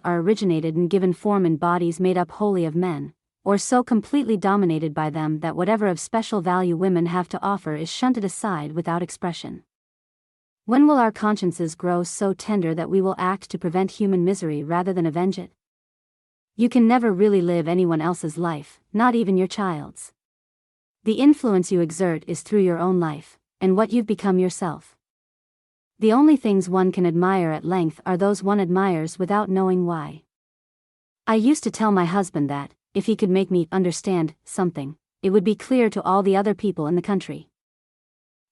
are originated and given form in bodies made up wholly of men, or so completely dominated by them that whatever of special value women have to offer is shunted aside without expression. When will our consciences grow so tender that we will act to prevent human misery rather than avenge it? You can never really live anyone else's life, not even your child's. The influence you exert is through your own life, and what you've become yourself. The only things one can admire at length are those one admires without knowing why. I used to tell my husband that, if he could make me understand something, it would be clear to all the other people in the country.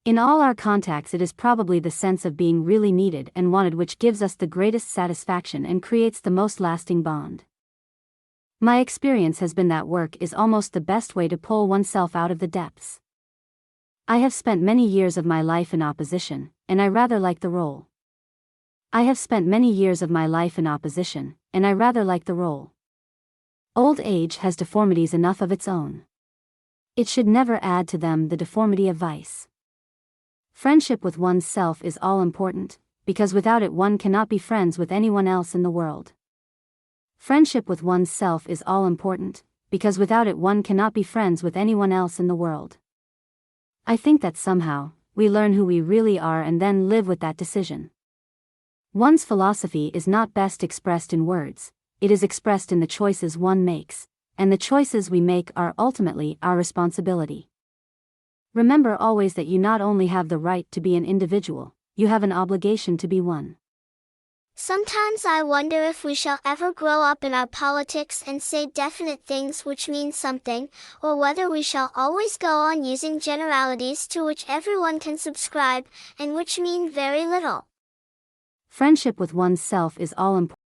In all our contacts, it is probably the sense of being really needed and wanted which gives us the greatest satisfaction and creates the most lasting bond. My experience has been that work is almost the best way to pull oneself out of the depths. I have spent many years of my life in opposition, and I rather like the role. Old age has deformities enough of its own. It should never add to them the deformity of vice. Friendship with one's self is all important, because without it one cannot be friends with anyone else in the world. Friendship with one's self is all important, because without it one cannot be friends with anyone else in the world. I think that somehow, we learn who we really are and then live with that decision. One's philosophy is not best expressed in words, it is expressed in the choices one makes, and the choices we make are ultimately our responsibility. Remember always that you not only have the right to be an individual, you have an obligation to be one. Sometimes I wonder if we shall ever grow up in our politics and say definite things which mean something, or whether we shall always go on using generalities to which everyone can subscribe, and which mean very little. Friendship with one's self is all important.